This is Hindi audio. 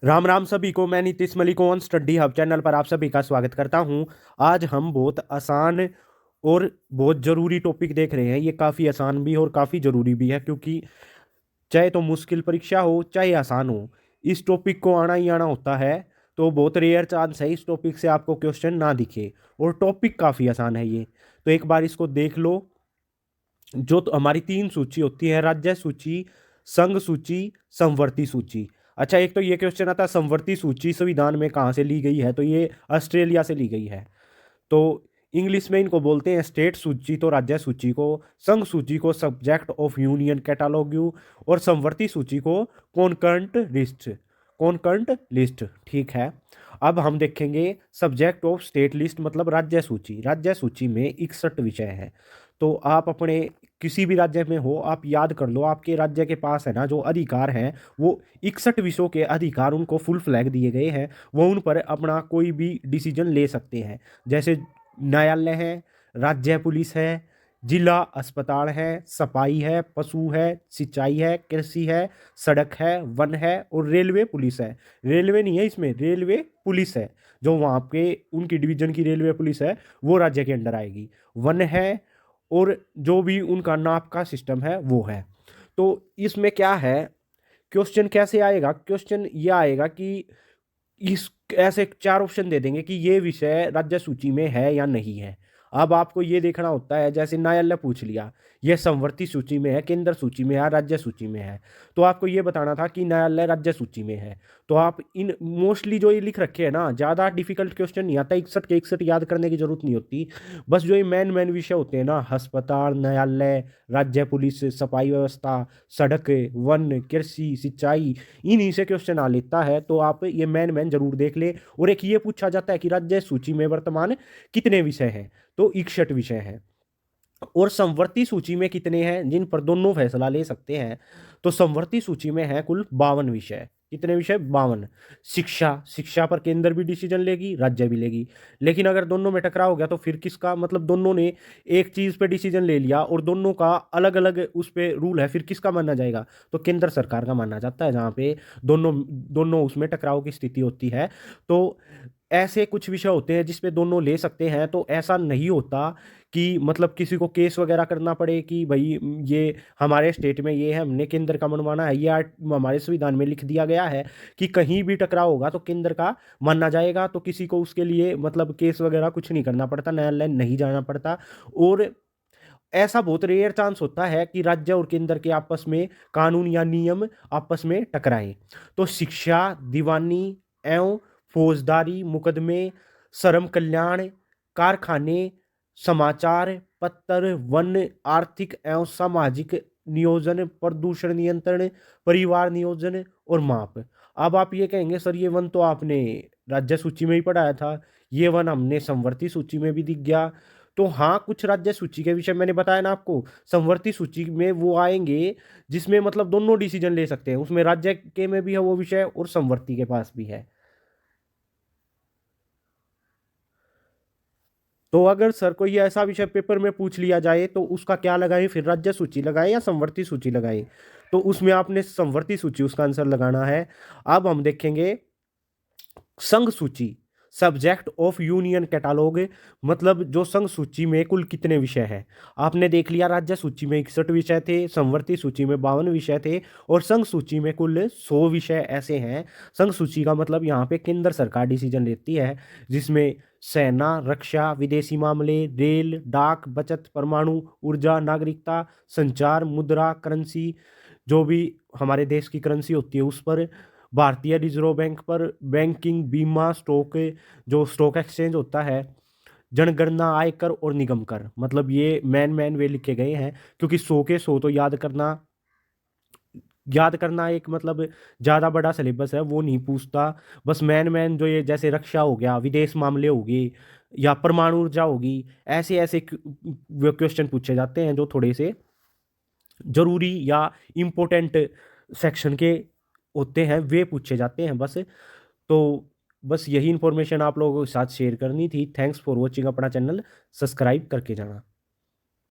राम राम सभी को। मैं नीतीश मलिकोन स्टडी हब चैनल पर आप सभी का स्वागत करता हूं। आज हम बहुत आसान और बहुत ज़रूरी टॉपिक देख रहे हैं। ये काफ़ी आसान भी और काफ़ी ज़रूरी भी है, क्योंकि चाहे तो मुश्किल परीक्षा हो चाहे आसान हो, इस टॉपिक को आना ही आना होता है। तो बहुत रेयर चांस है इस टॉपिक से आपको क्वेश्चन ना दिखे, और टॉपिक काफ़ी आसान है ये। तो एक बार इसको देख लो। जो तो हमारी तीन सूची होती है: राज्य सूची, संघ सूची, संवर्ती सूची। अच्छा, एक तो ये क्वेश्चन आता है संवर्ती सूची संविधान में कहाँ से ली गई है, तो ये ऑस्ट्रेलिया से ली गई है। तो इंग्लिश में इनको बोलते हैं स्टेट सूची, तो राज्य सूची को। संघ सूची को सब्जेक्ट ऑफ यूनियन कैटालॉग्यू, और संवर्ती सूची को कॉन्करेंट लिस्ट। कॉन्करेंट लिस्ट, ठीक है। अब हम देखेंगे सब्जेक्ट ऑफ स्टेट लिस्ट, मतलब राज्य सूची। राज्य सूची में 61 विषय हैं। तो आप अपने किसी भी राज्य में हो, आप याद कर लो, आपके राज्य के पास है ना जो अधिकार हैं, वो 61 विषयों के अधिकार उनको फुल फ्लैग दिए गए हैं। वो उन पर अपना कोई भी डिसीजन ले सकते हैं। जैसे न्यायालय है, राज्य पुलिस है, जिला अस्पताल है, सफाई है, पशु है, सिंचाई है, कृषि है, सड़क है, वन है, और रेलवे पुलिस है। रेलवे नहीं है इसमें, रेलवे पुलिस है। जो वहाँ पे उनकी डिवीजन की रेलवे पुलिस है, वो राज्य के अंडर आएगी। वन है, और जो भी उनका नाप का सिस्टम है वो है। तो इसमें क्या है, क्वेश्चन कैसे आएगा? क्वेश्चन ये आएगा कि इस ऐसे चार ऑप्शन दे देंगे कि ये विषय राज्य सूची में है या नहीं है। अब आपको ये देखना होता है, जैसे न्यायालय पूछ लिया, ये संवर्ती सूची में है, केंद्र सूची में है, राज्य सूची में है। तो आपको ये बताना था कि न्यायालय राज्य सूची में है। तो आप इन मोस्टली जो ये लिख रखे हैं ना, ज़्यादा डिफिकल्ट क्वेश्चन नहीं आता, 61 के 61 याद करने की जरूरत नहीं होती। बस जो ये मेन मेन विषय होते हैं ना, अस्पताल, न्यायालय, राज्य पुलिस, सफाई व्यवस्था, सड़क, वन, कृषि, सिंचाई, इन्हीं से क्वेश्चन आ लेता है। तो आप ये मैन मैन जरूर देख ले। और एक ये पूछा जाता है कि राज्य सूची में वर्तमान कितने विषय हैं, तो 61 विषय हैं। और संवर्ती सूची में कितने हैं जिन पर दोनों फैसला ले सकते हैं, तो संवर्ती सूची में है कुल 52 विषय। कितने विषय? 52। शिक्षा, शिक्षा पर केंद्र भी डिसीजन लेगी, राज्य भी लेगी। लेकिन अगर दोनों में टकराव हो गया तो फिर किसका, मतलब दोनों ने एक चीज पे डिसीजन ले लिया और दोनों का अलग अलग उस पे रूल है, फिर किसका माना जाएगा? तो केंद्र सरकार का माना जाता है, जहाँ पे दोनों दोनों उसमें टकराव की स्थिति होती है। तो ऐसे कुछ विषय होते हैं जिसपे दोनों ले सकते हैं। तो ऐसा नहीं होता कि मतलब किसी को केस वगैरह करना पड़े कि भाई ये हमारे स्टेट में ये है, हमने केंद्र का मनवाना है। ये हमारे संविधान में लिख दिया गया है कि कहीं भी टकराव होगा तो केंद्र का मानना जाएगा। तो किसी को उसके लिए मतलब केस वगैरह कुछ नहीं करना पड़ता, न्यायालय नहीं जाना पड़ता। और ऐसा बहुत रेयर चांस होता है कि राज्य और केंद्र के आपस में कानून या नियम आपस में टकराएं। तो शिक्षा, दीवानी एवं फौजदारी मुकदमे, श्रम कल्याण, कारखाने, समाचार पत्र, वन, आर्थिक एवं सामाजिक नियोजन, प्रदूषण नियंत्रण, परिवार नियोजन और माप। अब आप ये कहेंगे सर ये वन तो आपने राज्य सूची में ही पढ़ाया था, ये वन हमने संवर्ती सूची में भी दिख गया। तो हाँ, कुछ राज्य सूची के विषय मैंने बताया ना आपको, संवर्ती सूची में वो आएंगे जिसमें मतलब दोनों डिसीजन ले सकते हैं। उसमें राज्य के में भी है वो विषय और संवर्ती के पास भी है। तो अगर सर कोई ऐसा विषय पेपर में पूछ लिया जाए तो उसका क्या लगाएं, फिर राज्य सूची लगाएं या संवर्ती सूची लगाएं? तो उसमें आपने संवर्ती सूची उसका आंसर लगाना है। अब हम देखेंगे संघ सूची, सब्जेक्ट ऑफ यूनियन कैटालॉग, मतलब जो संघ सूची में कुल कितने विषय हैं। आपने देख लिया राज्य सूची में 61 विषय थे, संवर्ती सूची में 52 विषय थे, और संघ सूची में कुल 100 विषय ऐसे हैं। संघ सूची का मतलब यहाँ पे केंद्र सरकार डिसीजन लेती है, जिसमें सेना, रक्षा, विदेशी मामले, रेल, डाक, बचत, परमाणु ऊर्जा, नागरिकता, संचार, मुद्रा, करेंसी, जो भी हमारे देश की करेंसी होती है उस पर, भारतीय रिजर्व बैंक पर, बैंकिंग, बीमा, स्टॉक, जो स्टॉक एक्सचेंज होता है, जनगणना, आयकर और निगम कर। मतलब ये मैन मैन वे लिखे गए हैं, क्योंकि 100 के 100 तो याद करना एक मतलब ज़्यादा बड़ा सिलेबस है, वो नहीं पूछता। बस मैन मैन जो ये जैसे रक्षा हो गया, विदेश मामले हो गए, या परमाणु ऊर्जा होगी, ऐसे ऐसे क्वेश्चन पूछे जाते हैं जो थोड़े से जरूरी या इम्पोर्टेंट सेक्शन के होते हैं, वे पूछे जाते हैं बस। तो बस यही इंफॉर्मेशन आप लोगों के साथ शेयर करनी थी। Thanks for watching. अपना चैनल सब्सक्राइब करके जाना।